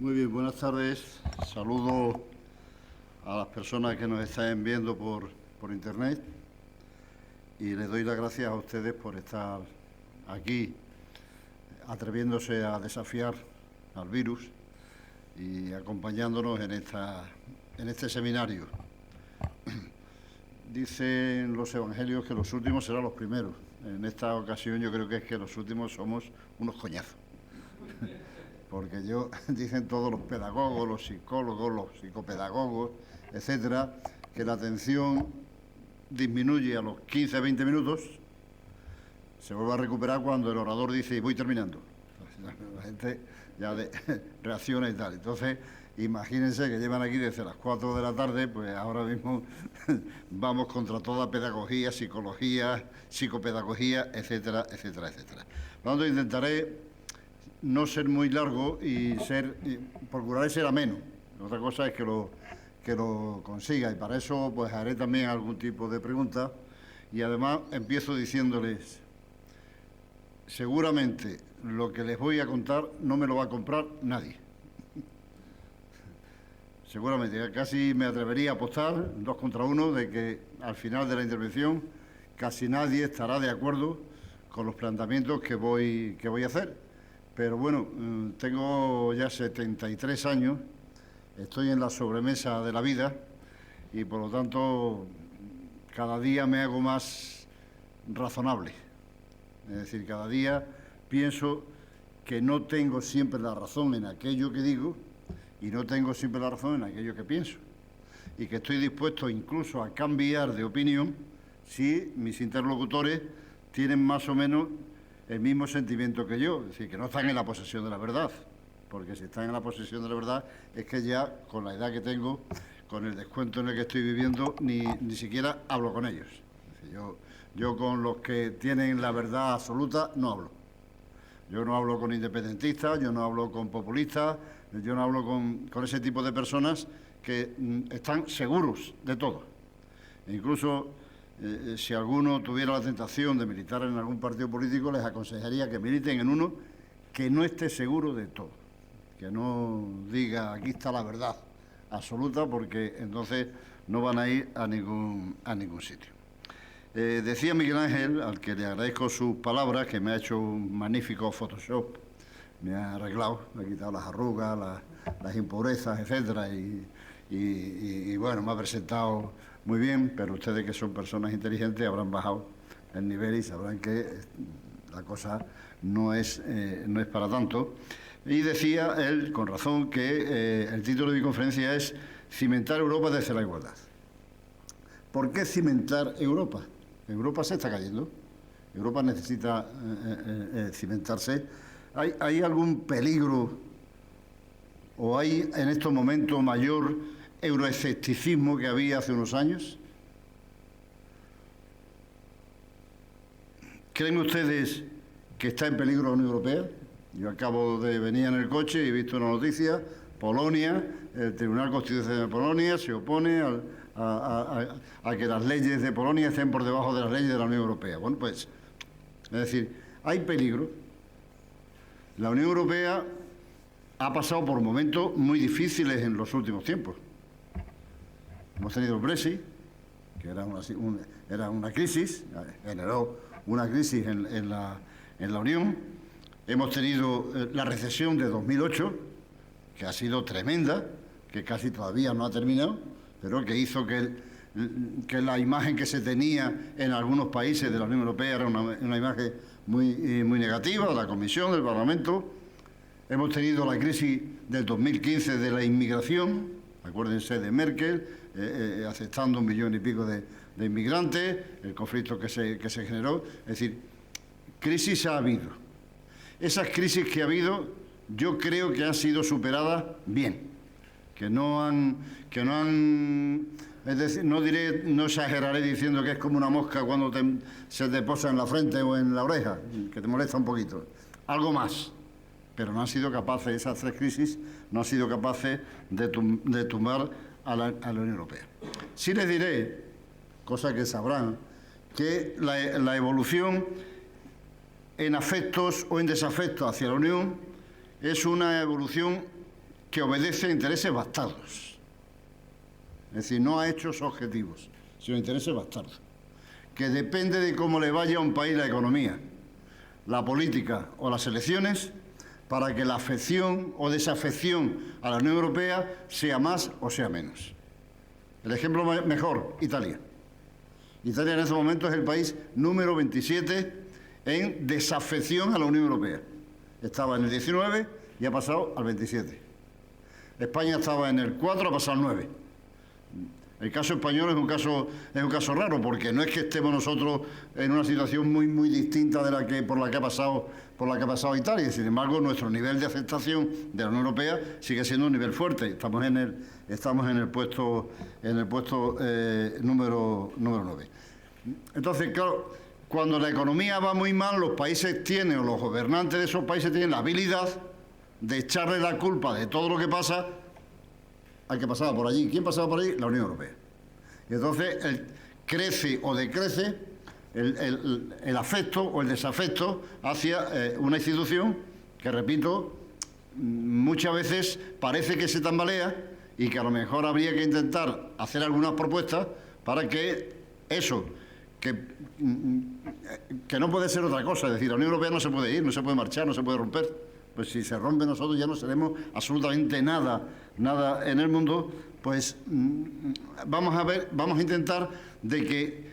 Muy bien, buenas tardes. Saludo a las personas que nos están viendo por internet y les doy las gracias a ustedes por estar aquí atreviéndose a desafiar al virus y acompañándonos en este seminario. Dicen los evangelios que los últimos serán los primeros. En esta ocasión yo creo que es que los últimos somos unos coñazos. Porque dicen todos los pedagogos, los psicólogos, los psicopedagogos, etcétera, que la atención disminuye a los 15-20 minutos, se vuelve a recuperar cuando el orador dice voy terminando. La gente ya reacciona y tal. Entonces, imagínense que llevan aquí desde las 4 de la tarde, pues ahora mismo vamos contra toda pedagogía, psicología, psicopedagogía, etcétera, etcétera, etcétera. Por lo tanto, intentaré no ser muy largo y procuraré ser ameno. Otra cosa es que lo consiga, y para eso pues haré también algún tipo de pregunta. Y además empiezo diciéndoles, seguramente lo que les voy a contar no me lo va a comprar nadie. Seguramente, casi me atrevería a apostar 2 contra 1 de que al final de la intervención casi nadie estará de acuerdo con los planteamientos que voy a hacer. Pero bueno, tengo ya 73 años, estoy en la sobremesa de la vida y por lo tanto cada día me hago más razonable. Es decir, cada día pienso que no tengo siempre la razón en aquello que digo y no tengo siempre la razón en aquello que pienso. Y que estoy dispuesto incluso a cambiar de opinión si mis interlocutores tienen más o menos el mismo sentimiento que yo, es decir, que no están en la posesión de la verdad, porque si están en la posesión de la verdad es que ya con la edad que tengo, con el descuento en el que estoy viviendo, ni siquiera hablo con ellos. Es decir, yo con los que tienen la verdad absoluta no hablo. Yo no hablo con independentistas, yo no hablo con populistas, yo no hablo con ese tipo de personas que están seguros de todo. E incluso si alguno tuviera la tentación de militar en algún partido político, les aconsejaría que militen en uno que no esté seguro de todo, que no diga aquí está la verdad absoluta, porque entonces no van a ir a ningún sitio. Decía Miguel Ángel, al que le agradezco sus palabras, que me ha hecho un magnífico Photoshop, me ha arreglado, me ha quitado las arrugas, las impurezas, etcétera, y bueno, me ha presentado muy bien, pero ustedes que son personas inteligentes habrán bajado el nivel y sabrán que la cosa no es para tanto. Y decía él, con razón, que el título de mi conferencia es Cimentar Europa desde la igualdad. ¿Por qué cimentar Europa? Europa se está cayendo. Europa necesita cimentarse. ¿Hay algún peligro o hay en estos momentos mayor euroescepticismo que había hace unos años? ¿Creen ustedes que está en peligro la Unión Europea? Yo acabo de venir en el coche y he visto una noticia, Polonia, el Tribunal Constitucional de Polonia se opone a que las leyes de Polonia estén por debajo de las leyes de la Unión Europea. Bueno, pues, es decir, hay peligro. La Unión Europea ha pasado por momentos muy difíciles en los últimos tiempos. Hemos tenido el Brexit, que era una crisis, generó una crisis en la Unión. Hemos tenido la recesión de 2008, que ha sido tremenda, que casi todavía no ha terminado, pero que hizo que la imagen que se tenía en algunos países de la Unión Europea era una imagen muy negativa, de la Comisión, del Parlamento. Hemos tenido la crisis del 2015 de la inmigración, acuérdense de Merkel, aceptando 1,5 millones de inmigrantes, el conflicto que se generó. Es decir, crisis ha habido. Esas crisis que ha habido, yo creo que han sido superadas bien, que no han, es decir, no exageraré diciendo que es como una mosca cuando se te posa en la frente o en la oreja, que te molesta un poquito. Algo más. Pero no han sido capaces, esas 3 crisis, no han sido capaces de tumbar a la Unión Europea. Sí les diré, cosa que sabrán, que la evolución en afectos o en desafectos hacia la Unión es una evolución que obedece a intereses bastardos. Es decir, no a hechos objetivos, sino a intereses bastardos. Que depende de cómo le vaya a un país la economía, la política o las elecciones, para que la afección o desafección a la Unión Europea sea más o sea menos. El ejemplo mejor, Italia. Italia en este momento es el país número 27 en desafección a la Unión Europea. Estaba en el 19 y ha pasado al 27. España estaba en el 4, ha pasado al 9. El caso español es un caso raro, porque no es que estemos nosotros en una situación muy distinta de la que por la que ha pasado Italia. Sin embargo, nuestro nivel de aceptación de la Unión Europea sigue siendo un nivel fuerte. Estamos en el puesto número 9. Entonces, claro, cuando la economía va muy mal, los países tienen, o los gobernantes de esos países tienen la habilidad de echarle la culpa de todo lo que pasa al que pasaba por allí. ¿Quién pasaba por allí? La Unión Europea. Y entonces crece o decrece el afecto o el desafecto hacia una institución que, repito, muchas veces parece que se tambalea y que a lo mejor habría que intentar hacer algunas propuestas para que eso, que no puede ser otra cosa, es decir, la Unión Europea no se puede ir, no se puede marchar, no se puede romper. Pues si se rompe, nosotros ya no seremos absolutamente nada en el mundo. Pues vamos a intentar de que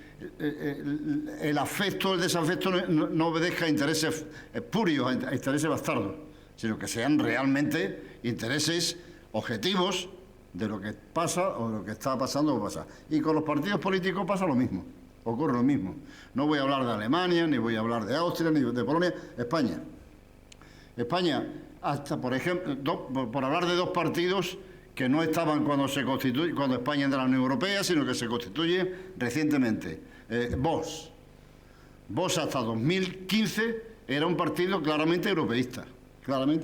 el afecto, el desafecto no obedezca a intereses espurios, a intereses bastardos, sino que sean realmente intereses objetivos de lo que pasa o de lo que está pasando o pasa. Y con los partidos políticos pasa lo mismo, ocurre lo mismo. No voy a hablar de Alemania, ni voy a hablar de Austria, ni de Polonia, España, hasta por ejemplo, por hablar de dos partidos que no estaban cuando España entra a la Unión Europea, sino que se constituye recientemente. Vox hasta 2015 era un partido claramente europeísta, nada más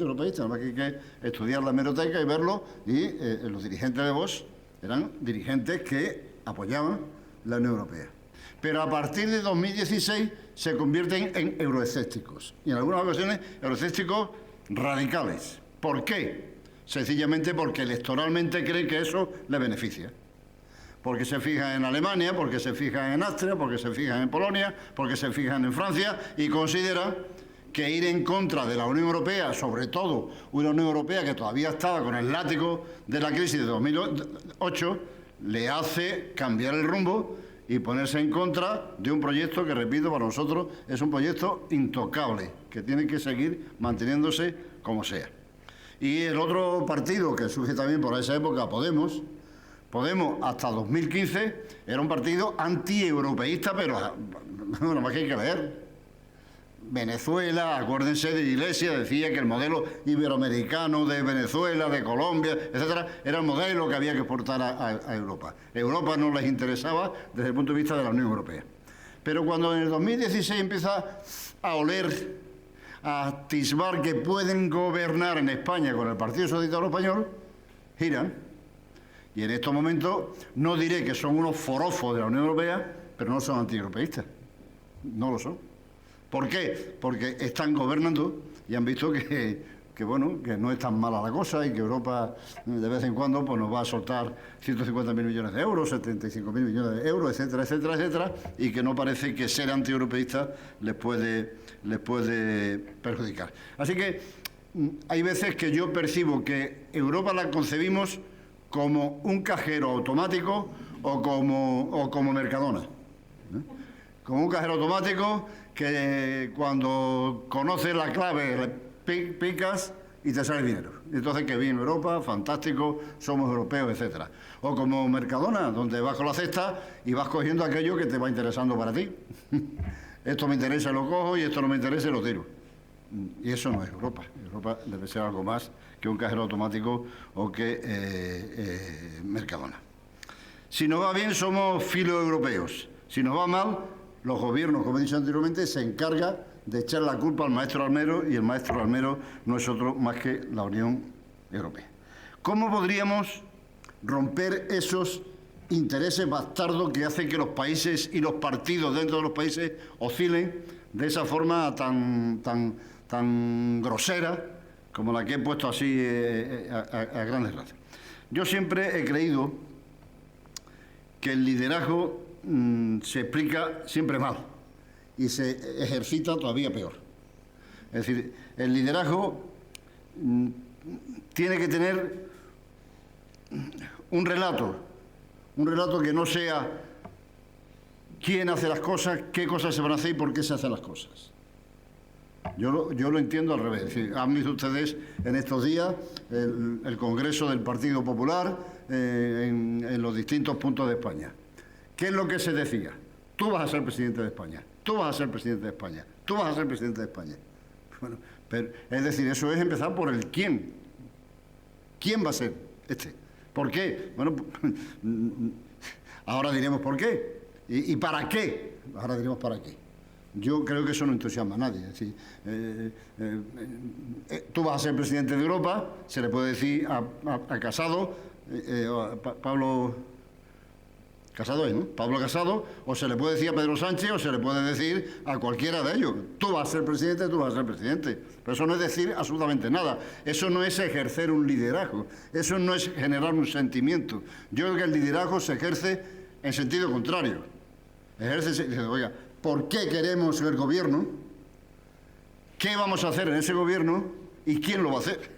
que hay que estudiar la hemeroteca y verlo, y los dirigentes de Vox eran dirigentes que apoyaban la Unión Europea. Pero a partir de 2016 se convierten en euroescépticos, y en algunas ocasiones euroescépticos radicales. ¿Por qué? Sencillamente porque electoralmente creen que eso les beneficia. Porque se fijan en Alemania, porque se fijan en Austria, porque se fijan en Polonia, porque se fijan en Francia, y consideran que ir en contra de la Unión Europea, sobre todo una Unión Europea que todavía estaba con el látigo de la crisis de 2008, le hace cambiar el rumbo y ponerse en contra de un proyecto que, repito, para nosotros es un proyecto intocable, que tiene que seguir manteniéndose como sea. Y el otro partido que surge también por esa época, Podemos hasta 2015 era un partido anti-europeísta, pero nada más que hay que leer. Venezuela, acuérdense de Iglesias, decía que el modelo iberoamericano de Venezuela, de Colombia, etcétera, era el modelo que había que exportar a Europa. Europa no les interesaba desde el punto de vista de la Unión Europea. Pero cuando en el 2016 empieza a oler, a atisbar que pueden gobernar en España con el Partido Socialista Español, giran. Y en estos momentos no diré que son unos forofos de la Unión Europea, pero no son antieuropeístas. No lo son. ¿Por qué? Porque están gobernando y han visto que no es tan mala la cosa y que Europa de vez en cuando pues, nos va a soltar 150.000 millones de euros, 75.000 millones de euros, etcétera, y que no parece que ser antieuropeísta les puede perjudicar. Así que hay veces que yo percibo que Europa la concebimos como un cajero automático o como Mercadona. Como un cajero automático que cuando conoces la clave picas y te sale dinero. Entonces, que viene Europa, fantástico, somos europeos, etcétera. O como Mercadona, donde vas con la cesta y vas cogiendo aquello que te va interesando para ti. Esto me interesa, lo cojo, y esto no me interesa, lo tiro. Y eso no es Europa. Europa debe ser algo más que un cajero automático o que Mercadona. Si nos va bien, somos filoeuropeos. Si nos va mal, los gobiernos, como he dicho anteriormente, se encargan de echar la culpa al maestro almero, y el maestro almero no es otro más que la Unión Europea. ¿Cómo podríamos romper esos intereses bastardos que hacen que los países y los partidos dentro de los países oscilen de esa forma tan grosera como la que he puesto así a grandes rasgos. Yo siempre he creído que el liderazgo se explica siempre mal y se ejercita todavía peor. Es decir, el liderazgo tiene que tener un relato que no sea quién hace las cosas, qué cosas se van a hacer y por qué se hacen las cosas. Yo lo entiendo al revés. Es decir, han visto ustedes en estos días el Congreso del Partido Popular en los distintos puntos de España. ¿Qué es lo que se decía? Tú vas a ser presidente de España, tú vas a ser presidente de España, tú vas a ser presidente de España. Bueno, pero, es decir, eso es empezar por el quién. ¿Quién va a ser este? ¿Por qué? Bueno, ahora diremos por qué. ¿Y para qué? Ahora diremos para qué. Yo creo que eso no entusiasma a nadie. Es decir, tú vas a ser presidente de Europa, se le puede decir a Casado, Pablo Casado es, ¿no? Pablo Casado, o se le puede decir a Pedro Sánchez, o se le puede decir a cualquiera de ellos. Tú vas a ser presidente, tú vas a ser presidente. Pero eso no es decir absolutamente nada. Eso no es ejercer un liderazgo. Eso no es generar un sentimiento. Yo creo que el liderazgo se ejerce en sentido contrario. Oiga, ¿por qué queremos el gobierno? ¿Qué vamos a hacer en ese gobierno? ¿Y quién lo va a hacer?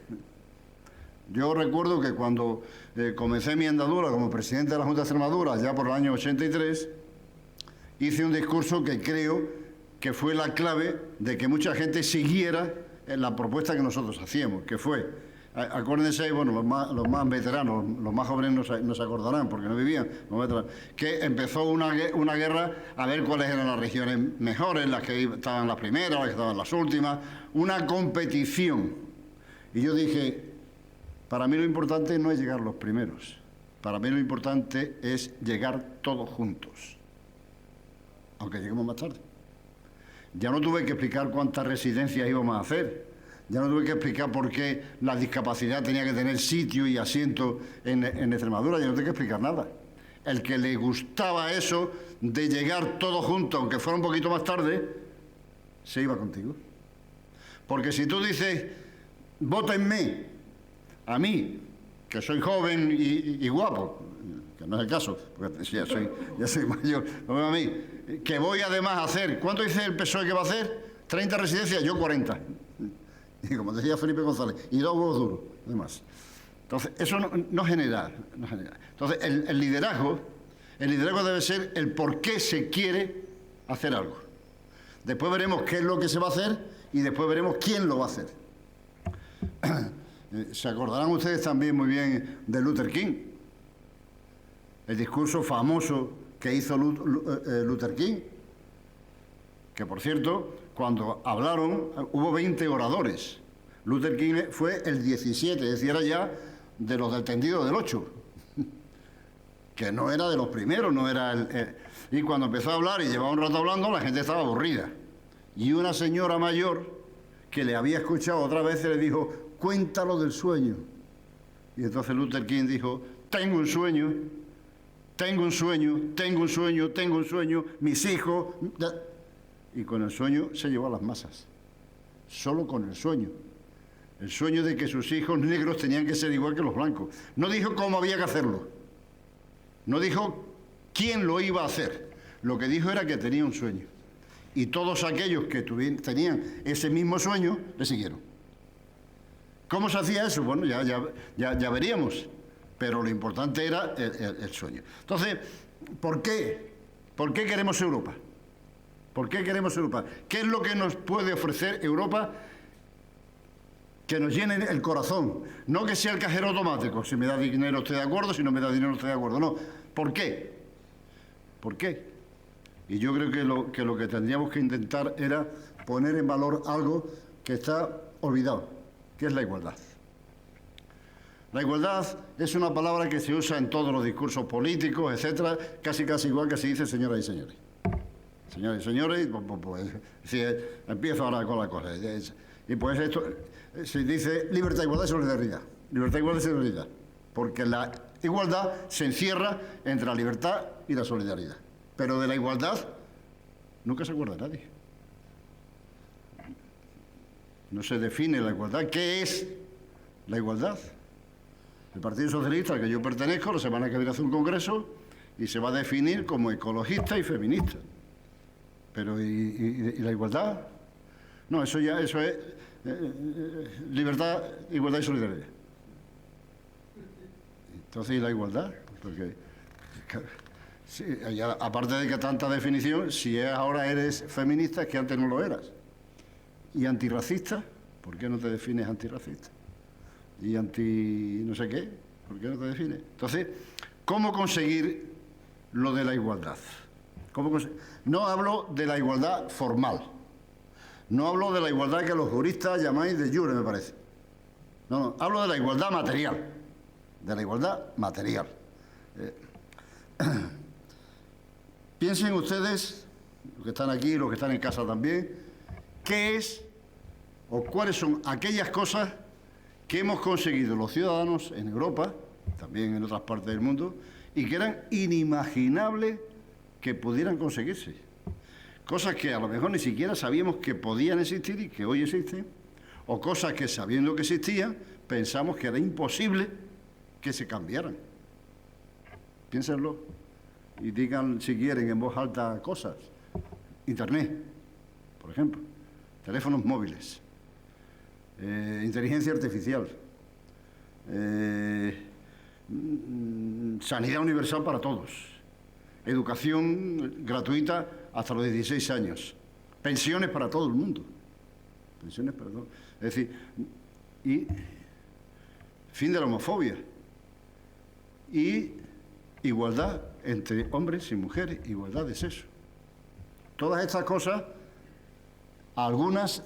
Yo recuerdo que cuando comencé mi andadura como presidente de la Junta de Extremadura, ya por el año 83, hice un discurso que creo que fue la clave de que mucha gente siguiera en la propuesta que nosotros hacíamos, que fue, acuérdense, bueno, los más veteranos, los más jóvenes no se acordarán porque no vivían, que empezó una guerra a ver cuáles eran las regiones mejores, las que estaban las primeras, las que estaban las últimas, una competición. Y yo dije, para mí lo importante no es llegar los primeros, para mí lo importante es llegar todos juntos, aunque lleguemos más tarde. Ya no tuve que explicar cuántas residencias íbamos a hacer, ya no tuve que explicar por qué la discapacidad tenía que tener sitio y asiento en Extremadura, ya no tuve que explicar nada. El que le gustaba eso de llegar todos juntos, aunque fuera un poquito más tarde, se iba contigo. Porque si tú dices, vótenme, a mí, que soy joven y guapo, que no es el caso, porque ya soy mayor, a mí, que voy además a hacer, ¿cuánto dice el PSOE que va a hacer? 30 residencias, yo 40. Y como decía Felipe González, y 2 huevos duros, además. Entonces, eso no genera. Entonces, el liderazgo debe ser el por qué se quiere hacer algo. Después veremos qué es lo que se va a hacer y después veremos quién lo va a hacer. Se acordarán ustedes también muy bien de Luther King, el discurso famoso que hizo Luther King, que por cierto, cuando hablaron, hubo 20 oradores. Luther King fue el 17, es decir, era ya de los del tendido del 8, que no era de los primeros, no era y cuando empezó a hablar y llevaba un rato hablando, la gente estaba aburrida. Y una señora mayor que le había escuchado otra vez le dijo, cuéntalo del sueño. Y entonces Luther King dijo, tengo un sueño, tengo un sueño, tengo un sueño, tengo un sueño, mis hijos. Y con el sueño se llevó a las masas. Solo con el sueño. El sueño de que sus hijos negros tenían que ser igual que los blancos. No dijo cómo había que hacerlo. No dijo quién lo iba a hacer. Lo que dijo era que tenía un sueño. Y todos aquellos que tenían ese mismo sueño, le siguieron. ¿Cómo se hacía eso? Bueno, ya veríamos. Pero lo importante era el sueño. Entonces, ¿por qué? ¿Por qué queremos Europa? ¿Por qué queremos Europa? ¿Qué es lo que nos puede ofrecer Europa que nos llene el corazón? No que sea el cajero automático. Si me da dinero estoy de acuerdo, si no me da dinero estoy de acuerdo. No. ¿Por qué? ¿Por qué? Y yo creo que lo que tendríamos que intentar era poner en valor algo que está olvidado, que es la igualdad. La igualdad es una palabra que se usa en todos los discursos políticos, etcétera, casi igual que se dice señoras y señores. Señores y señores, pues si empiezo ahora con la cosa. Y pues esto se dice libertad, igualdad y solidaridad. Libertad, igualdad y solidaridad. Porque la igualdad se encierra entre la libertad y la solidaridad. Pero de la igualdad nunca se acuerda nadie. no se define la igualdad. ¿Qué es la igualdad? El Partido Socialista, al que yo pertenezco, la semana que viene hace un congreso y se va a definir como ecologista y feminista. Pero, ¿y la igualdad? No, eso es libertad, igualdad y solidaridad. Entonces, ¿y la igualdad? Porque, sí, aparte de que tanta definición, si ahora eres feminista, es que antes no lo eras. ¿Y antirracista? ¿Por qué no te defines antirracista? ¿Y anti no sé qué? ¿Por qué no te defines? Entonces, ¿cómo conseguir lo de la igualdad? No hablo de la igualdad formal. No hablo de la igualdad que los juristas llamáis de jure, me parece. No, hablo de la igualdad material. De la igualdad material. Piensen ustedes, los que están aquí y los que están en casa también, qué es o cuáles son aquellas cosas que hemos conseguido los ciudadanos en Europa, también en otras partes del mundo, y que eran inimaginables que pudieran conseguirse. Cosas que a lo mejor ni siquiera sabíamos que podían existir y que hoy existen, o cosas que sabiendo que existían, pensamos que era imposible que se cambiaran. Piénsenlo y digan si quieren en voz alta cosas. Internet, por ejemplo, teléfonos móviles, inteligencia artificial, sanidad universal para todos, educación gratuita hasta los 16 años, pensiones para todo el mundo, pensiones para todo. Es decir, y fin de la homofobia y igualdad entre hombres y mujeres, igualdad de sexo. Todas estas cosas, algunas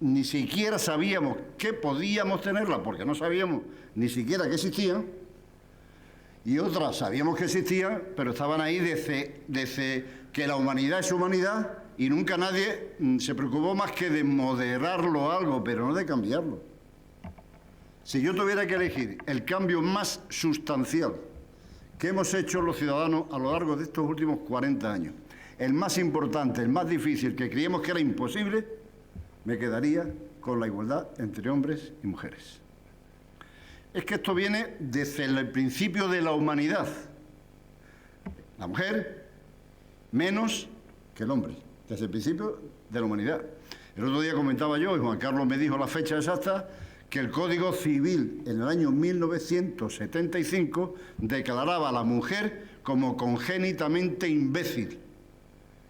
ni siquiera sabíamos que podíamos tenerlas porque no sabíamos ni siquiera que existían, y otras sabíamos que existían, pero estaban ahí desde que la humanidad es humanidad y nunca nadie se preocupó más que de moderarlo algo, pero no de cambiarlo. Si yo tuviera que elegir el cambio más sustancial que hemos hecho los ciudadanos a lo largo de estos últimos 40 años, el más importante, el más difícil, que creíamos que era imposible, me quedaría con la igualdad entre hombres y mujeres. Es que esto viene desde el principio de la humanidad. La mujer menos que el hombre, desde el principio de la humanidad. El otro día comentaba yo, y Juan Carlos me dijo la fecha exacta, que el Código Civil en el año 1975 declaraba a la mujer como congénitamente imbécil,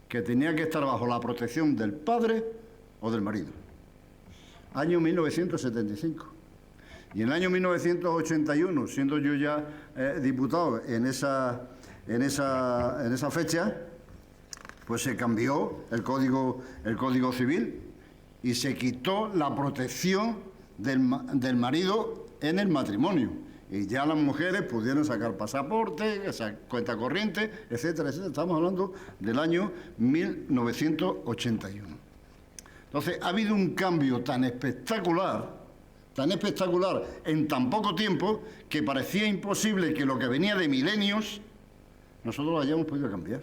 que tenía que estar bajo la protección del padre o del marido. Año 1975. Y en el año 1981, siendo yo ya diputado en esa fecha, pues se cambió el Código Civil y se quitó la protección del marido en el matrimonio. Y ya las mujeres pudieron sacar pasaporte, cuenta corriente, etcétera, etcétera. Estamos hablando del año 1981. Entonces, ha habido un cambio tan espectacular en tan poco tiempo, que parecía imposible que lo que venía de milenios nosotros lo hayamos podido cambiar.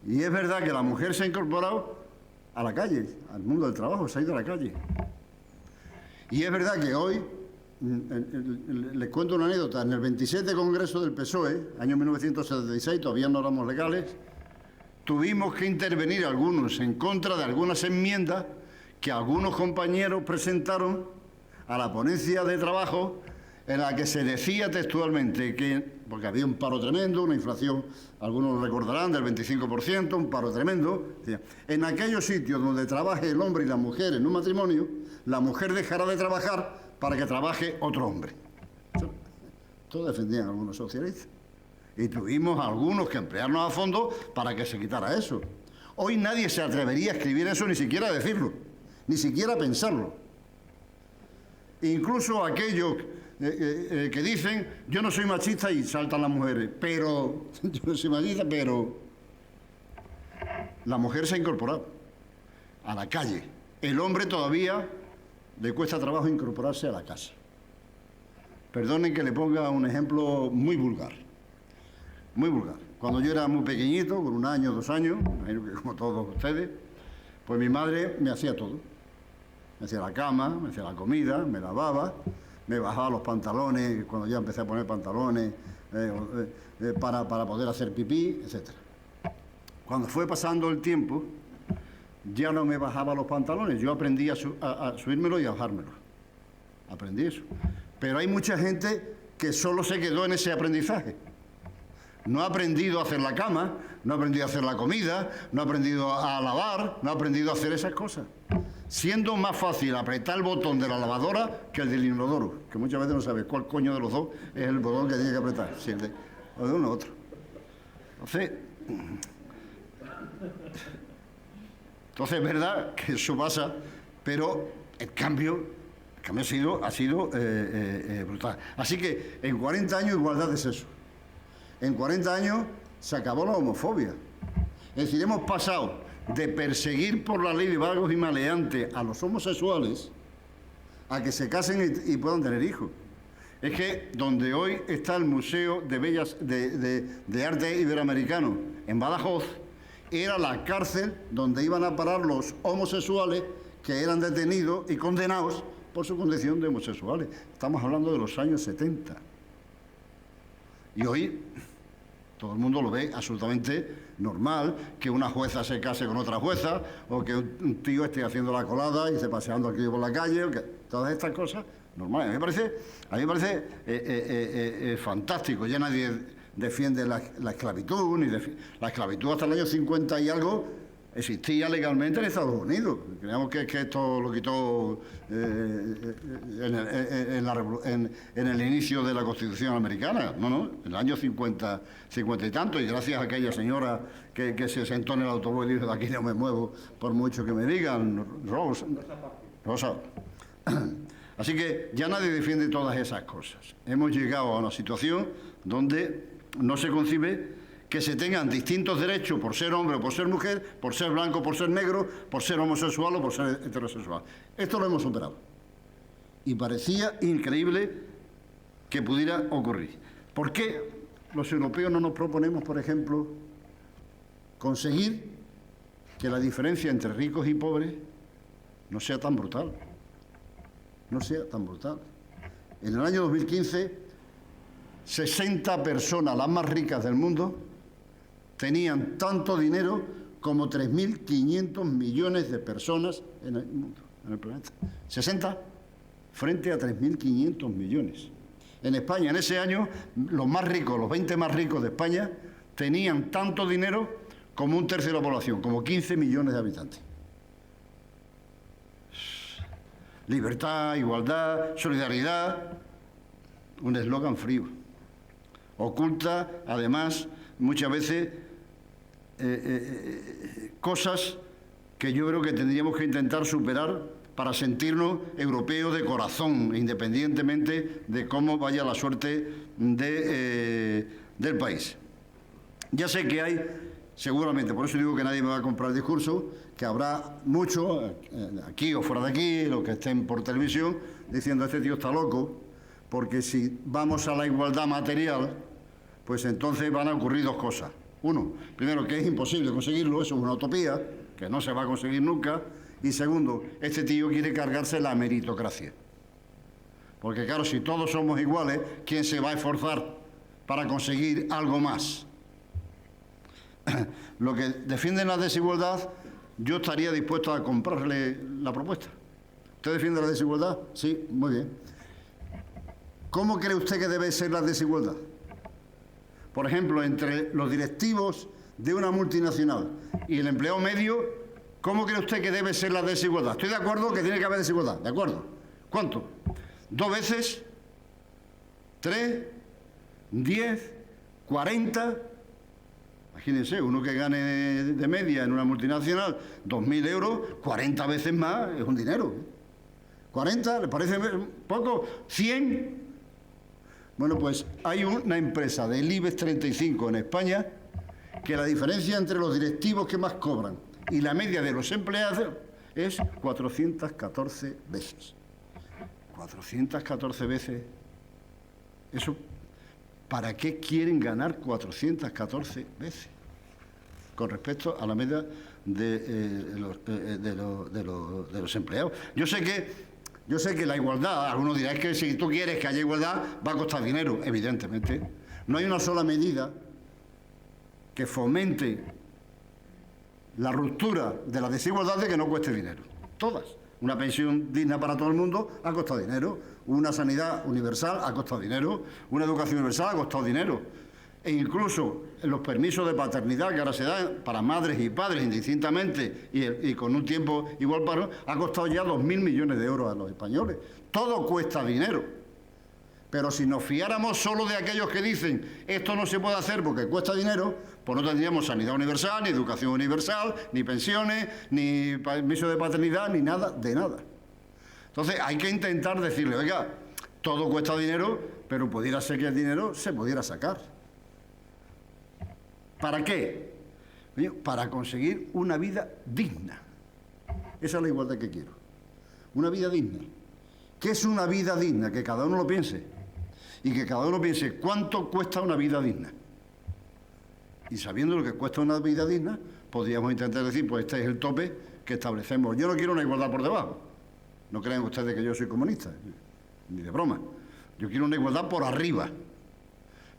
Y es verdad que la mujer se ha incorporado a la calle, al mundo del trabajo, se ha ido a la calle. Y es verdad que hoy, les cuento una anécdota, en el 27 Congreso del PSOE, año 1976, todavía no éramos legales, tuvimos que intervenir algunos en contra de algunas enmiendas que algunos compañeros presentaron a la ponencia de trabajo, en la que se decía textualmente que, porque había un paro tremendo, una inflación, algunos lo recordarán, del 25%, un paro tremendo, decía, en aquellos sitios donde trabaje el hombre y la mujer en un matrimonio, la mujer dejará de trabajar para que trabaje otro hombre. Esto defendían algunos socialistas. Y tuvimos algunos que emplearnos a fondo para que se quitara eso. Hoy nadie se atrevería a escribir eso, ni siquiera a decirlo, ni siquiera a pensarlo. Incluso aquellos que dicen, yo no soy machista, y saltan las mujeres, pero yo no soy machista, pero la mujer se ha incorporado a la calle. El hombre todavía le cuesta trabajo incorporarse a la casa. Perdonen que le ponga un ejemplo muy vulgar. Muy vulgar. Cuando yo era muy pequeñito, con 1 año, 2 años, como todos ustedes, Pues mi madre me hacía todo. Me hacía la cama, me hacía la comida, me lavaba, me bajaba los pantalones, cuando ya empecé a poner pantalones para poder hacer pipí, etc. Cuando fue pasando el tiempo, ya no me bajaba los pantalones, yo aprendí a subírmelo y a bajármelo. Aprendí eso. Pero hay mucha gente que solo se quedó en ese aprendizaje. No ha aprendido a hacer la cama, no ha aprendido a hacer la comida, no ha aprendido a lavar, no ha aprendido a hacer esas cosas. Siendo más fácil apretar el botón de la lavadora que el del inodoro, que muchas veces no sabes cuál coño de los dos es el botón que tiene que apretar, si el de, o de uno u otro. Entonces es verdad que eso pasa, pero el cambio ha sido brutal. Así que en 40 años igualdad de sexo. En 40 años se acabó la homofobia. Es decir, hemos pasado de perseguir por la ley de vagos y maleantes a los homosexuales a que se casen y puedan tener hijos. Es que donde hoy está el Museo de Arte Iberoamericano, en Badajoz, era la cárcel donde iban a parar los homosexuales que eran detenidos y condenados por su condición de homosexuales. Estamos hablando de los años 70. Y hoy todo el mundo lo ve absolutamente normal, que una jueza se case con otra jueza, o que un tío esté haciendo la colada y esté paseando al crío por la calle, o que todas estas cosas normales. A mí me parece fantástico. Ya nadie defiende la esclavitud, la esclavitud hasta el año 50 y algo existía legalmente en Estados Unidos. Creemos que esto lo quitó en el inicio de la Constitución americana. No, en el año 50 y tanto, y gracias a aquella señora que se sentó en el autobús y dijo: de aquí no me muevo por mucho que me digan, Rosa. Así que ya nadie defiende todas esas cosas. Hemos llegado a una situación donde no se concibe que se tengan distintos derechos por ser hombre o por ser mujer, por ser blanco o por ser negro, por ser homosexual o por ser heterosexual. Esto lo hemos superado. Y parecía increíble que pudiera ocurrir. ¿Por qué los europeos no nos proponemos, por ejemplo, conseguir que la diferencia entre ricos y pobres no sea tan brutal? No sea tan brutal. En el año 2015, 60 personas, las más ricas del mundo, tenían tanto dinero como 3.500 millones de personas en el mundo, en el planeta. 60 frente a 3.500 millones. En España, en ese año, los más ricos, los 20 más ricos de España, tenían tanto dinero como un tercio de la población, como 15 millones de habitantes. Libertad, igualdad, solidaridad, un eslogan frío. Oculta, además, muchas veces cosas que yo creo que tendríamos que intentar superar para sentirnos europeos de corazón, independientemente de cómo vaya la suerte del país. Ya sé que hay, seguramente, por eso digo que nadie me va a comprar el discurso, que habrá muchos, aquí o fuera de aquí, los que estén por televisión, diciendo: este tío está loco, porque si vamos a la igualdad material, pues entonces van a ocurrir dos cosas. Uno, primero, que es imposible conseguirlo, eso es una utopía, que no se va a conseguir nunca. Y segundo, este tío quiere cargarse la meritocracia. Porque claro, si todos somos iguales, ¿quién se va a esforzar para conseguir algo más? Lo que defienden la desigualdad, yo estaría dispuesto a comprarle la propuesta. ¿Usted defiende la desigualdad? Sí, muy bien. ¿Cómo cree usted que debe ser la desigualdad? Por ejemplo, entre los directivos de una multinacional y el empleado medio, ¿cómo cree usted que debe ser la desigualdad? Estoy de acuerdo que tiene que haber desigualdad, ¿de acuerdo? ¿Cuánto? ¿2 veces? ¿3? ¿10? ¿40? Imagínense, uno que gane de media en una multinacional 2.000 euros, 40 veces más es un dinero. ¿40? ¿Le parece poco? ¿100? Bueno, pues hay una empresa del IBEX 35 en España que la diferencia entre los directivos que más cobran y la media de los empleados es 414 veces. 414 veces. Eso, ¿para qué quieren ganar 414 veces? Con respecto a la media de los empleados. Yo sé que la igualdad, algunos dirán que si tú quieres que haya igualdad va a costar dinero, evidentemente. No hay una sola medida que fomente la ruptura de las desigualdades que no cueste dinero. Todas. Una pensión digna para todo el mundo ha costado dinero. Una sanidad universal ha costado dinero. Una educación universal ha costado dinero. E incluso los permisos de paternidad que ahora se dan para madres y padres indistintamente y con un tiempo igual para ha costado ya 2.000 millones de euros a los españoles. Todo cuesta dinero. Pero si nos fiáramos solo de aquellos que dicen esto no se puede hacer porque cuesta dinero, pues no tendríamos sanidad universal, ni educación universal, ni pensiones, ni permiso de paternidad, ni nada de nada. Entonces hay que intentar decirle, oiga, todo cuesta dinero, pero pudiera ser que el dinero se pudiera sacar. ¿Para qué? Para conseguir una vida digna. Esa es la igualdad que quiero. Una vida digna. ¿Qué es una vida digna? Que cada uno lo piense. Y que cada uno piense cuánto cuesta una vida digna. Y sabiendo lo que cuesta una vida digna, podríamos intentar decir, pues este es el tope que establecemos. Yo no quiero una igualdad por debajo. No crean ustedes que yo soy comunista, ni de broma. Yo quiero una igualdad por arriba.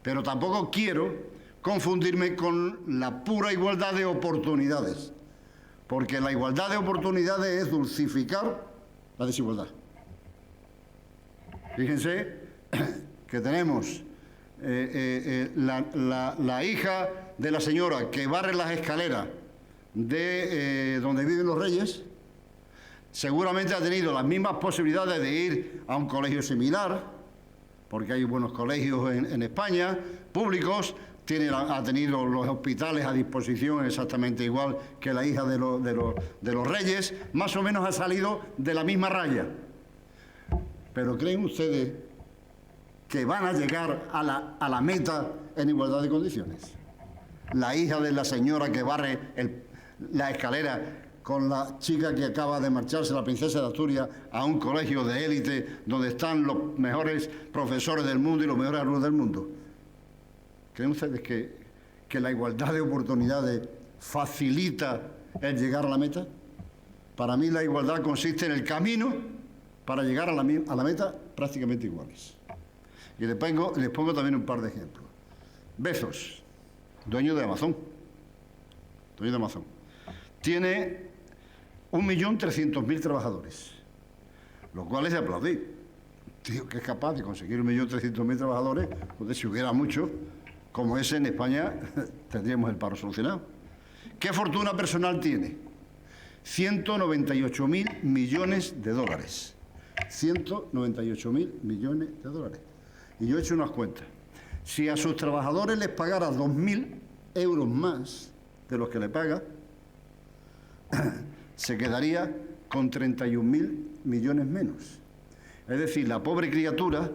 Pero tampoco quiero confundirme con la pura igualdad de oportunidades. Porque la igualdad de oportunidades es dulcificar la desigualdad. Fíjense que tenemos la hija de la señora que barre las escaleras de donde viven los reyes, seguramente ha tenido las mismas posibilidades de ir a un colegio similar, porque hay buenos colegios en España, públicos, ha tenido los hospitales a disposición exactamente igual que la hija de los reyes, más o menos ha salido de la misma raya. Pero ¿creen ustedes que van a llegar a la meta en igualdad de condiciones? La hija de la señora que barre la escalera con la chica que acaba de marcharse, la princesa de Asturias, a un colegio de élite donde están los mejores profesores del mundo y los mejores alumnos del mundo. ¿Creen ustedes que la igualdad de oportunidades facilita el llegar a la meta? Para mí la igualdad consiste en el camino para llegar a la meta prácticamente iguales. Y les pongo también un par de ejemplos. Bezos, dueño de Amazon. Tiene 1.300.000 trabajadores, lo cual es de aplaudir. Tío, que es capaz de conseguir 1.300.000 trabajadores, pues si hubiera muchos, como ese en España, tendríamos el paro solucionado. ¿Qué fortuna personal tiene? 198.000 millones de dólares. 198.000 millones de dólares. Y yo he hecho unas cuentas. Si a sus trabajadores les pagara 2.000 euros más de los que le paga, se quedaría con 31.000 millones menos. Es decir, la pobre criatura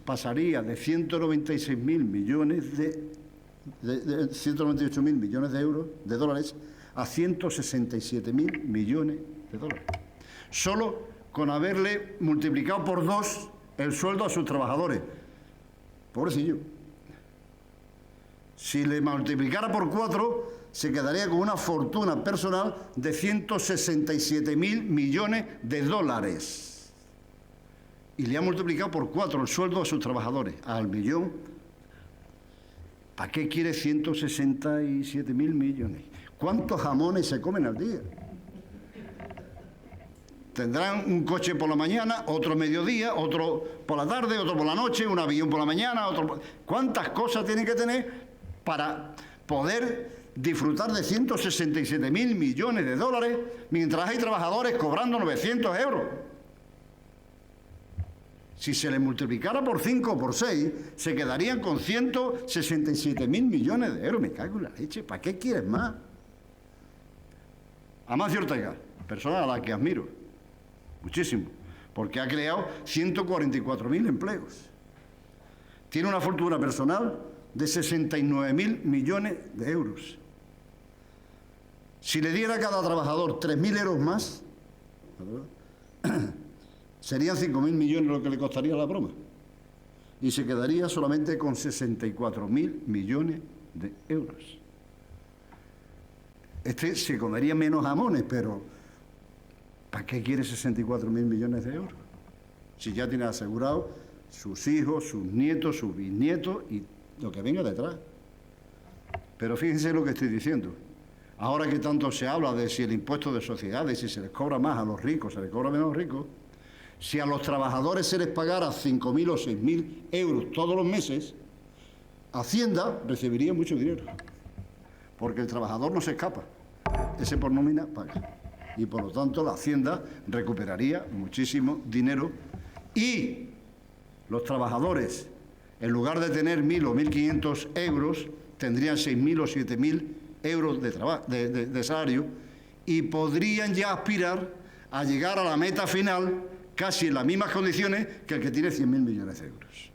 pasaría de 196.000 millones de 198.000 millones de euros, de dólares, a 167.000 millones de dólares. Solo con haberle multiplicado por 2 el sueldo a sus trabajadores. Pobrecillo. Si le multiplicara por 4, se quedaría con una fortuna personal de 167.000 millones de dólares. Y le ha multiplicado por 4 el sueldo a sus trabajadores, al millón. ¿Para qué quiere 167.000 millones? ¿Cuántos jamones se comen al día? Tendrán un coche por la mañana, otro mediodía, otro por la tarde, otro por la noche, un avión por la mañana, otro... ¿Cuántas cosas tienen que tener para poder disfrutar de 167.000 millones de dólares mientras hay trabajadores cobrando 900 euros? Si se les multiplicara por 5 o por 6, se quedarían con 167.000 millones de euros. Me cago en la leche, ¿para qué quieres más? Amancio Ortega, persona a la que admiro muchísimo, porque ha creado 144.000 empleos. Tiene una fortuna personal de 69.000 millones de euros. Si le diera a cada trabajador 3.000 euros más, serían 5.000 millones lo que le costaría la broma. Y se quedaría solamente con 64.000 millones de euros. Este se comería menos jamones, pero ¿para qué quiere 64.000 millones de euros? Si ya tiene asegurado sus hijos, sus nietos, sus bisnietos y lo que venga detrás. Pero fíjense lo que estoy diciendo. Ahora que tanto se habla de si el impuesto de sociedades, si se les cobra más a los ricos, se les cobra menos a los ricos, si a los trabajadores se les pagara 5.000 o 6.000 euros todos los meses, Hacienda recibiría mucho dinero. Porque el trabajador no se escapa. Ese por nómina paga. Y por lo tanto la Hacienda recuperaría muchísimo dinero y los trabajadores, en lugar de tener 1.000 o 1.500 euros, tendrían 6.000 o 7.000 euros de salario y podrían ya aspirar a llegar a la meta final casi en las mismas condiciones que el que tiene 100.000 millones de euros.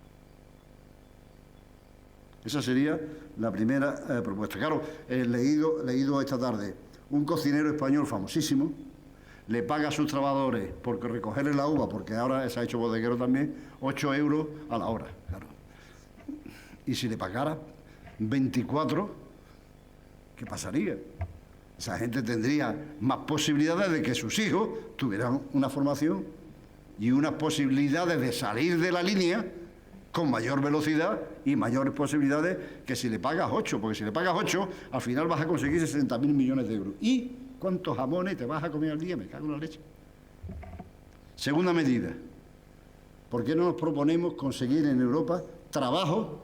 Esa sería la primera propuesta. Claro, he leído esta tarde, un cocinero español famosísimo le paga a sus trabajadores por recogerle la uva, porque ahora se ha hecho bodeguero también, 8 euros a la hora. Claro. Y si le pagara 24, ¿qué pasaría? Esa gente tendría más posibilidades de que sus hijos tuvieran una formación y unas posibilidades de salir de la línea con mayor velocidad y mayores posibilidades que si le pagas 8, porque si le pagas 8, al final vas a conseguir 60.000 millones de euros. ¿Y cuántos jamones te vas a comer al día? Me cago en la leche. Segunda medida, ¿por qué no nos proponemos conseguir en Europa trabajo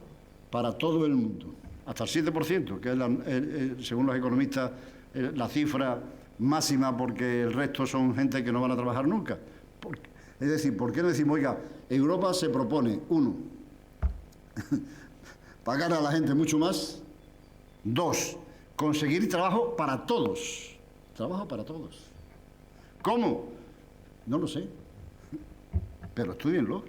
para todo el mundo? Hasta el 7%, que es, según los economistas, la cifra máxima, porque el resto son gente que no van a trabajar nunca. Es decir, ¿por qué no decimos, oiga, Europa se propone, 1, pagar a la gente mucho más, 2, conseguir trabajo para todos, trabajo para todos. ¿Cómo? No lo sé, pero estúdienlo,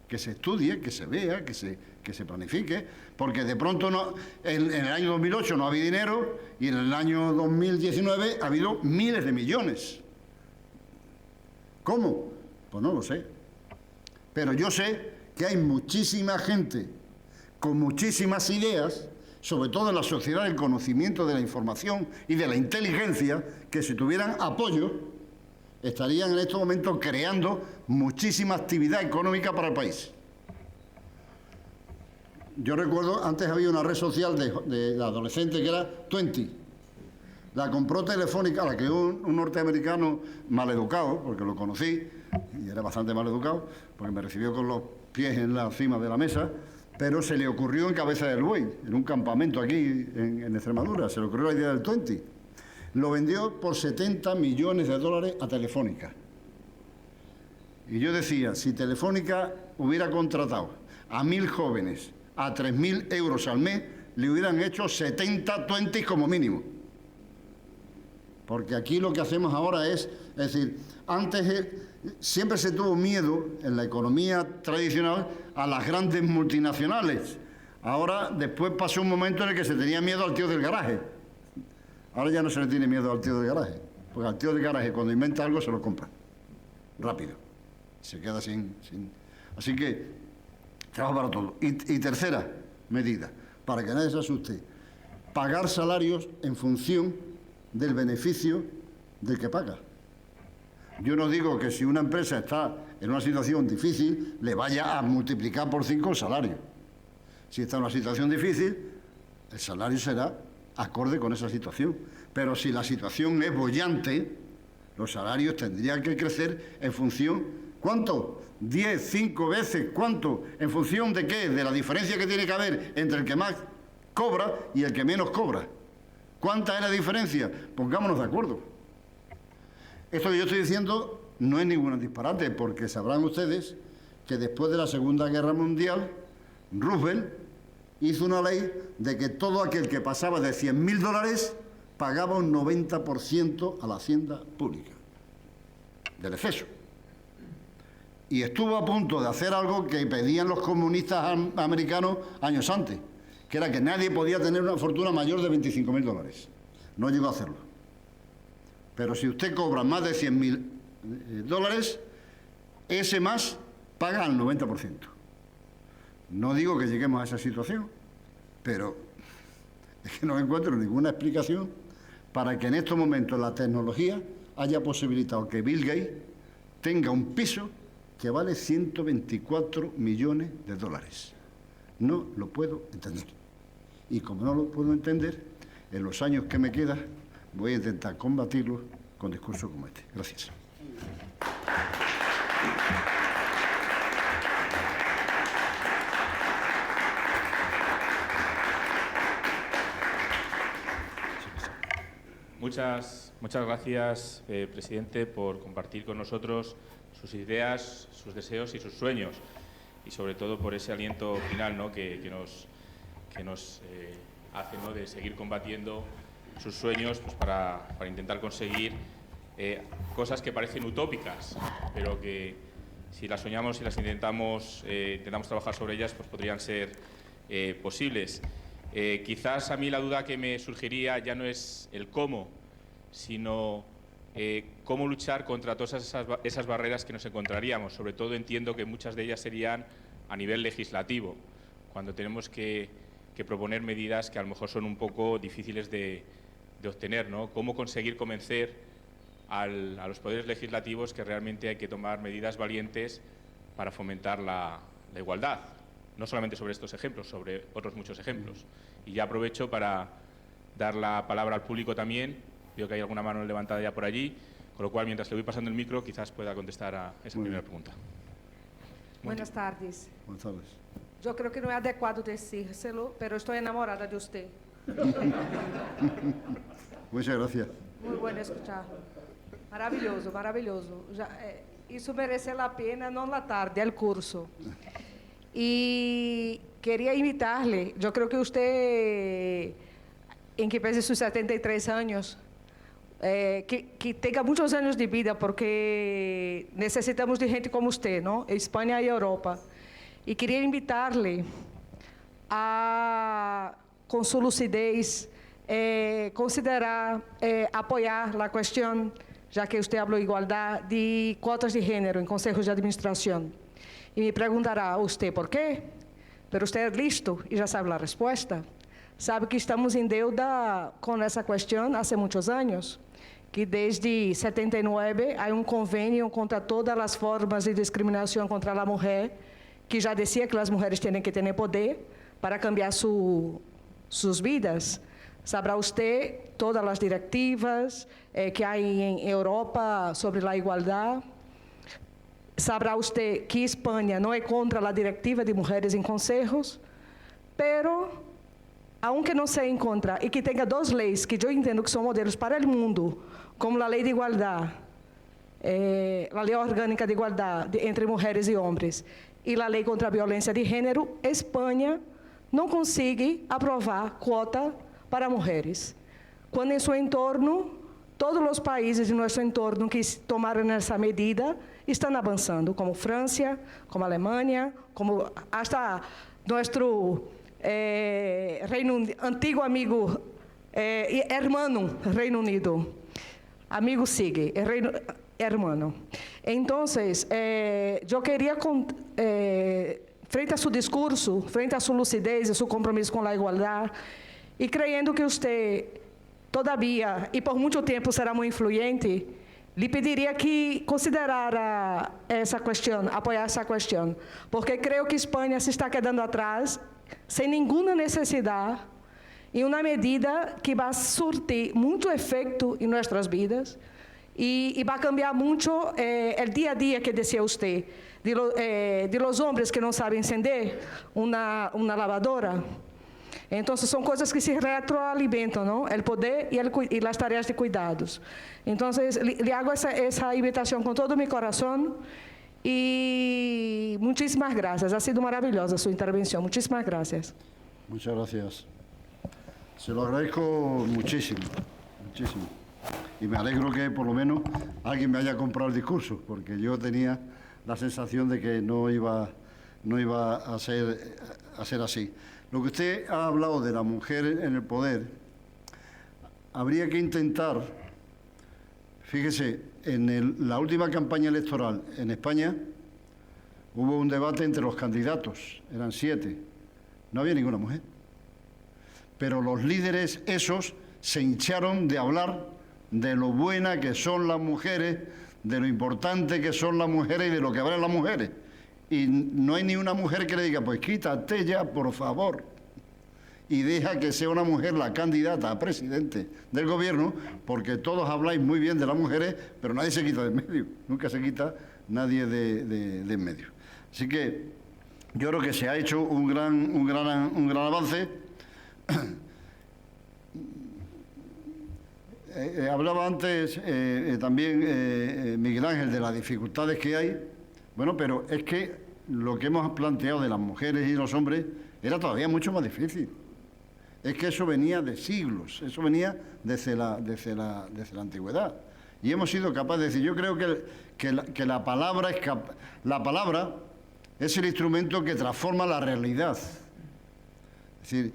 que se estudie, que se vea, que se planifique, porque de pronto en el año 2008 no había dinero y en el año 2019 ha habido miles de millones. ¿Cómo? Pues no lo sé. Pero yo sé que hay muchísima gente con muchísimas ideas, sobre todo en la sociedad del conocimiento, de la información y de la inteligencia, que si tuvieran apoyo estarían en estos momentos creando muchísima actividad económica para el país. Yo recuerdo, antes había una red social de adolescentes que era Twenty. La compró Telefónica, la creó un norteamericano maleducado, porque lo conocí, y era bastante maleducado, porque me recibió con los pies en la cima de la mesa, pero se le ocurrió en Cabeza del Buey, en un campamento aquí en Extremadura, se le ocurrió la idea del Twenty. Lo vendió por 70 millones de dólares a Telefónica. Y yo decía, si Telefónica hubiera contratado a 1.000 jóvenes a 3.000 euros al mes, le hubieran hecho 70 Twenty como mínimo. Porque aquí lo que hacemos ahora es decir, antes siempre se tuvo miedo en la economía tradicional a las grandes multinacionales. Ahora, después pasó un momento en el que se tenía miedo al tío del garaje. Ahora ya no se le tiene miedo al tío del garaje, porque al tío del garaje cuando inventa algo se lo compra, rápido, se queda sin... Así que, trabajo para todo. Y tercera medida, para que nadie se asuste, pagar salarios en función del beneficio del que paga. Yo no digo que si una empresa está en una situación difícil, le vaya a multiplicar por 5 el salario. Si está en una situación difícil, el salario será acorde con esa situación. Pero si la situación es boyante, los salarios tendrían que crecer en función, ¿cuánto? 10, 5 veces, ¿cuánto? ¿En función de qué? De la diferencia que tiene que haber entre el que más cobra y el que menos cobra. ¿Cuánta es la diferencia? Pongámonos de acuerdo. Esto que yo estoy diciendo no es ningún disparate, porque sabrán ustedes que después de la Segunda Guerra Mundial, Roosevelt hizo una ley de que todo aquel que pasaba de 100.000 dólares pagaba un 90% a la hacienda pública, del exceso. Y estuvo a punto de hacer algo que pedían los comunistas americanos años antes, que era que nadie podía tener una fortuna mayor de 25.000 dólares. No llegó a hacerlo. Pero si usted cobra más de 100.000 dólares, ese más paga al 90%. No digo que lleguemos a esa situación, pero es que no encuentro ninguna explicación para que en estos momentos la tecnología haya posibilitado que Bill Gates tenga un piso que vale 124 millones de dólares. No lo puedo entender. Y como no lo puedo entender, en los años que me quedan voy a intentar combatirlo con discursos como este. Gracias. Muchas gracias, presidente, por compartir con nosotros sus ideas, sus deseos y sus sueños, y sobre todo por ese aliento final, ¿no?, que nos hace, ¿no?, de seguir combatiendo sus sueños, pues para intentar conseguir cosas que parecen utópicas, pero que si las soñamos y las intentamos trabajar sobre ellas, pues podrían ser posibles. Quizás a mí la duda que me surgiría ya no es el cómo, sino cómo luchar contra todas esas barreras que nos encontraríamos. Sobre todo entiendo que muchas de ellas serían a nivel legislativo, cuando tenemos que proponer medidas que a lo mejor son un poco difíciles de obtener, ¿no? Cómo conseguir convencer a los poderes legislativos que realmente hay que tomar medidas valientes para fomentar la igualdad. No solamente sobre estos ejemplos, sobre otros muchos ejemplos. Y ya aprovecho para dar la palabra al público también. Veo que hay alguna mano levantada ya por allí, con lo cual, mientras le voy pasando el micro, quizás pueda contestar a esa primera pregunta. Buenas tardes. Buenas tardes. Yo creo que no es adecuado decírselo, pero estoy enamorada de usted. Muchas gracias. Muy bueno escucharlo. Maravilloso, maravilloso. Isso merece la pena, no la tarde, el curso. Y quería invitarle, yo creo que usted, en que pese sus 73 años, que tenga muchos años de vida, porque necesitamos de gente como usted, ¿no? España y Europa. Y quería invitarle a, con su lucidez, considerar apoyar la cuestión, ya que usted habló de igualdad, de cuotas de género en consejos de administración. Y me preguntará usted por qué, pero usted es listo y ya sabe la respuesta. Sabe que estamos en deuda con esa cuestión hace muchos años, que desde 79 hay un convenio contra todas las formas de discriminación contra la mujer, que ya decía que las mujeres tienen que tener poder para cambiar sus vidas. Sabrá usted todas las directivas que hay en Europa sobre la igualdad. Sabrá usted que España no es contra la directiva de mujeres en consejos, pero, aunque no se encontra y que tenga dos leyes que yo entiendo que son modelos para el mundo, como la ley de igualdad, la ley orgánica de igualdad entre mujeres y hombres, y la ley contra la violencia de género, España no consigue aprobar cuota para mujeres, cuando en su entorno, todos los países de nuestro entorno que tomaron esa medida están avanzando, como Francia, como Alemania, como hasta nuestro antiguo amigo, hermano Reino Unido. Amigo sigue, hermano. Entonces, yo quería, frente a su discurso, frente a su lucidez y su compromiso con la igualdad, y creyendo que usted todavía, y por mucho tiempo será muy influyente, le pediría que considerara esa cuestión, apoyar esa cuestión, porque creo que España se está quedando atrás, sin ninguna necesidad, en una medida que va a surtir mucho efecto en nuestras vidas, y va a cambiar mucho el día a día que decía usted, de los hombres que no saben encender una lavadora. Entonces, son cosas que se retroalimentan, ¿no? El poder y las tareas de cuidados. Entonces, le hago esa invitación con todo mi corazón y muchísimas gracias. Ha sido maravillosa su intervención. Muchísimas gracias. Muchas gracias. Se lo agradezco muchísimo, muchísimo. Y me alegro que por lo menos alguien me haya comprado el discurso, porque yo tenía la sensación de que no iba a ser así. Lo que usted ha hablado de la mujer en el poder, habría que intentar, fíjese, en la última campaña electoral en España hubo un debate entre los candidatos, eran 7, no había ninguna mujer. Pero los líderes esos se hincharon de hablar de lo buenas que son las mujeres, de lo importante que son las mujeres y de lo que valen las mujeres. Y no hay ni una mujer que le diga, pues quítate ya, por favor, y deja que sea una mujer la candidata a presidente del gobierno, porque todos habláis muy bien de las mujeres, pero nadie se quita de en medio, nunca se quita nadie de en medio. Así que yo creo que se ha hecho un gran avance. Hablaba antes también Miguel Ángel de las dificultades que hay. Bueno, pero es que lo que hemos planteado de las mujeres y los hombres era todavía mucho más difícil. Es que eso venía de siglos, eso venía desde la antigüedad. Y hemos sido capaces de decir, yo creo que la palabra es el instrumento que transforma la realidad. Es decir,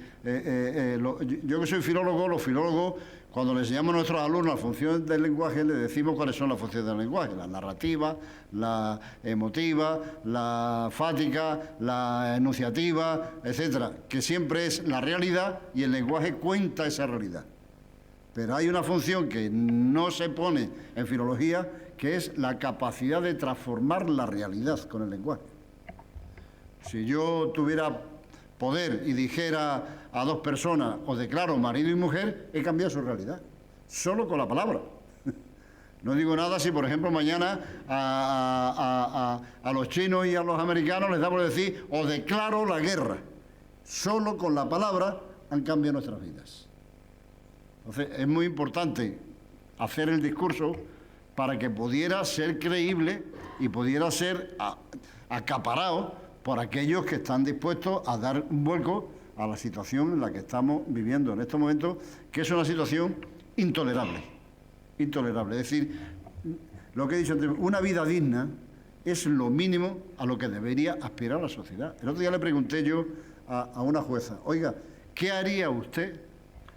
yo que soy filólogo, los filólogos, cuando les enseñamos a nuestros alumnos la función del lenguaje, les decimos cuáles son las funciones del lenguaje: la narrativa, la emotiva, la fática, la enunciativa, etcétera, que siempre es la realidad y el lenguaje cuenta esa realidad. Pero hay una función que no se pone en filología, que es la capacidad de transformar la realidad con el lenguaje. Si yo tuviera poder y dijera a dos personas, os declaro marido y mujer, he cambiado su realidad, solo con la palabra. No digo nada si, por ejemplo, mañana a los chinos y a los americanos les da por decir, os declaro la guerra. Solo con la palabra han cambiado nuestras vidas. Entonces, es muy importante hacer el discurso para que pudiera ser creíble y pudiera ser acaparado por aquellos que están dispuestos a dar un vuelco a la situación en la que estamos viviendo en estos momentos, que es una situación intolerable. Intolerable. Es decir, lo que he dicho antes, una vida digna es lo mínimo a lo que debería aspirar la sociedad. El otro día le pregunté yo a una jueza, oiga, ¿qué haría usted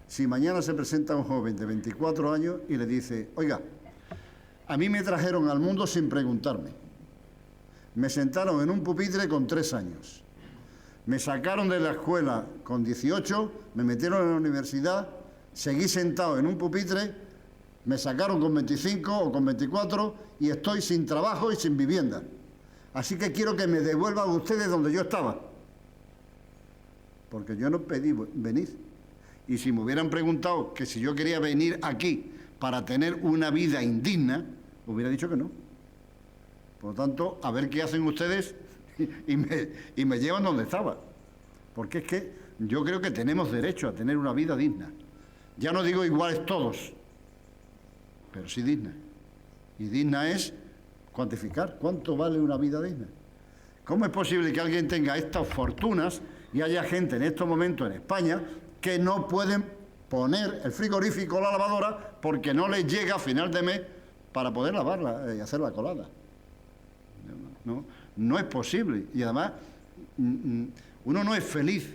si mañana se presenta un joven de 24 años y le dice, oiga, a mí me trajeron al mundo sin preguntarme? Me sentaron en un pupitre con 3 años. Me sacaron de la escuela con 18, me metieron en la universidad, seguí sentado en un pupitre, me sacaron con 25 o con 24 y estoy sin trabajo y sin vivienda. Así que quiero que me devuelvan ustedes donde yo estaba. Porque yo no pedí venir. Y si me hubieran preguntado que si yo quería venir aquí para tener una vida indigna, hubiera dicho que no. Por lo tanto, a ver qué hacen ustedes y me llevan donde estaba. Porque es que yo creo que tenemos derecho a tener una vida digna. Ya no digo iguales todos, pero sí digna. Y digna es cuantificar cuánto vale una vida digna. ¿Cómo es posible que alguien tenga estas fortunas y haya gente en estos momentos en España que no pueden poner el frigorífico o la lavadora porque no les llega a final de mes para poder lavarla y hacer la colada? No es posible. Y además, uno no es feliz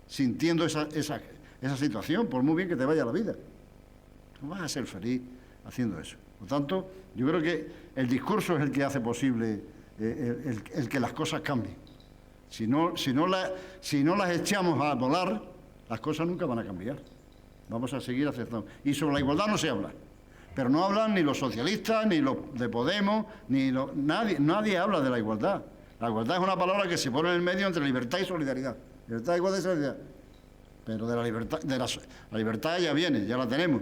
sintiendo esa situación, por muy bien que te vaya la vida. No vas a ser feliz haciendo eso. Por lo tanto, yo creo que el discurso es el que hace posible el que las cosas cambien. Si no las echamos a volar, las cosas nunca van a cambiar. Vamos a seguir aceptando. Y sobre la igualdad no se habla. Pero no hablan ni los socialistas, ni los de Podemos, nadie habla de la igualdad. La igualdad es una palabra que se pone en el medio entre libertad y solidaridad. Libertad, igualdad y solidaridad. Pero de la libertad ya viene, ya la tenemos.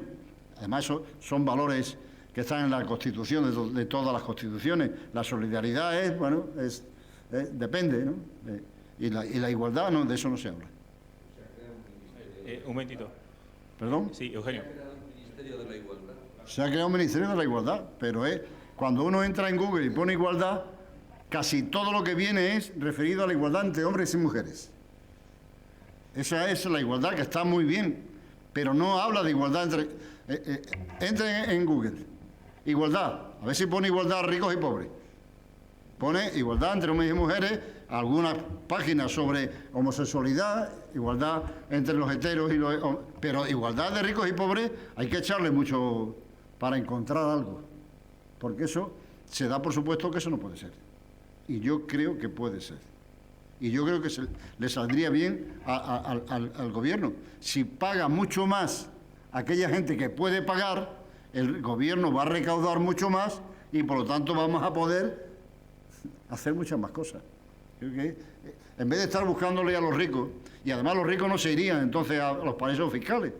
Además, eso son valores que están en la Constitución, de todas las constituciones. La solidaridad depende, ¿no? Y la igualdad, no, de eso no se habla. Un momentito. ¿Perdón? Sí, Eugenio. De la igualdad. Se ha creado un Ministerio de la Igualdad, pero cuando uno entra en Google y pone igualdad, casi todo lo que viene es referido a la igualdad entre hombres y mujeres. Esa es la igualdad, que está muy bien, pero no habla de igualdad entre... Entren en Google. Igualdad. A ver si pone igualdad ricos y pobres. Pone igualdad entre hombres y mujeres, algunas páginas sobre homosexualidad, igualdad entre los heteros y los... Pero igualdad de ricos y pobres hay que echarle mucho para encontrar algo. Porque eso se da por supuesto que eso no puede ser. Y yo creo que puede ser. Y yo creo que le saldría bien al gobierno. Si paga mucho más aquella gente que puede pagar, el gobierno va a recaudar mucho más y por lo tanto vamos a poder hacer muchas más cosas. Creo que en vez de estar buscándole a los ricos, y además los ricos no se irían entonces a los paraísos fiscales,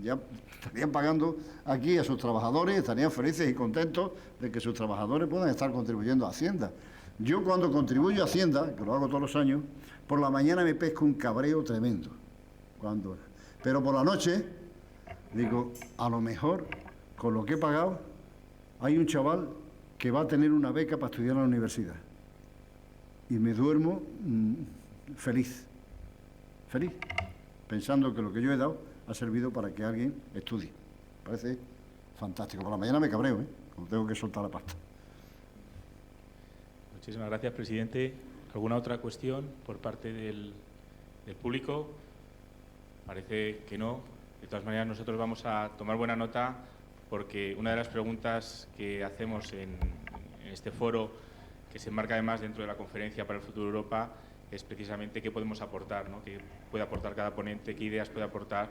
ya estarían pagando aquí a sus trabajadores, estarían felices y contentos de que sus trabajadores puedan estar contribuyendo a Hacienda. Yo cuando contribuyo a Hacienda, que lo hago todos los años, por la mañana me pesco un cabreo tremendo. Pero por la noche, digo, a lo mejor, con lo que he pagado, hay un chaval que va a tener una beca para estudiar en la universidad. Y me duermo feliz, pensando que lo que yo he dado ha servido para que alguien estudie. Parece fantástico. Por la mañana me cabreo, cuando tengo que soltar la pasta. Muchísimas gracias, presidente. ¿Alguna otra cuestión por parte del público? Parece que no. De todas maneras, nosotros vamos a tomar buena nota porque una de las preguntas que hacemos en este foro, que se enmarca además dentro de la Conferencia para el Futuro de Europa, es precisamente qué podemos aportar, ¿no? Qué puede aportar cada ponente, qué ideas puede aportar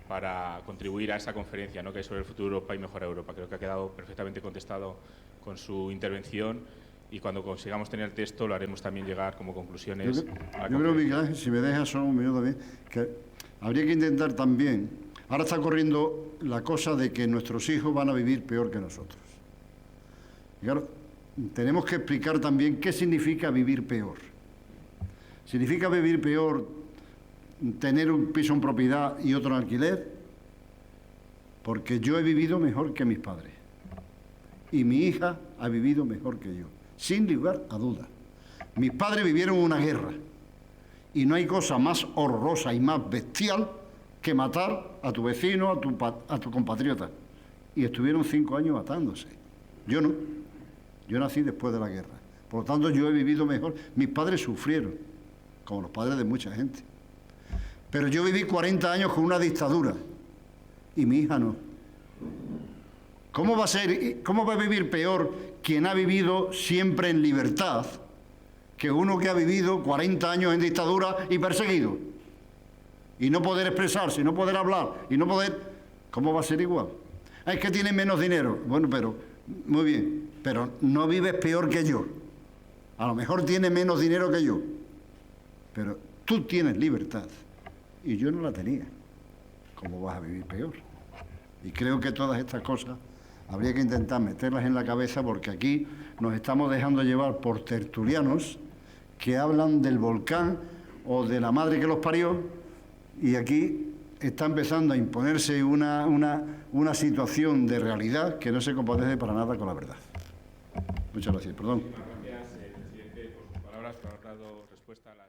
para contribuir a esa conferencia, ¿no?, que es sobre el futuro de Europa y mejora Europa. Creo que ha quedado perfectamente contestado con su intervención y cuando consigamos tener el texto lo haremos también llegar como conclusiones. Yo creo, Miguel Ángel, si me dejas solo un minuto también, que habría que intentar también, ahora está corriendo la cosa de que nuestros hijos van a vivir peor que nosotros. Y claro, tenemos que explicar también qué significa vivir peor. ¿Significa vivir peor tener un piso en propiedad y otro en alquiler? Porque yo he vivido mejor que mis padres. Y mi hija ha vivido mejor que yo, sin lugar a dudas. Mis padres vivieron una guerra. Y no hay cosa más horrorosa y más bestial que matar a tu vecino, a tu compatriota. Y estuvieron 5 años matándose. Yo no. Yo nací después de la guerra. Por lo tanto, yo he vivido mejor. Mis padres sufrieron, como los padres de mucha gente. Pero yo viví 40 años con una dictadura y mi hija no. ¿Cómo va a vivir peor quien ha vivido siempre en libertad que uno que ha vivido 40 años en dictadura y perseguido? Y no poder expresarse, y no poder hablar, y no poder... ¿Cómo va a ser igual? Es que tiene menos dinero. Bueno, pero... Muy bien, pero no vives peor que yo. A lo mejor tienes menos dinero que yo, pero tú tienes libertad y yo no la tenía. ¿Cómo vas a vivir peor? Y creo que todas estas cosas habría que intentar meterlas en la cabeza porque aquí nos estamos dejando llevar por tertulianos que hablan del volcán o de la madre que los parió y aquí está empezando a imponerse una situación de realidad que no se compadece para nada con la verdad. Muchas gracias. Perdón. Muchas gracias, presidente, por sus palabras, por haber dado respuesta a las...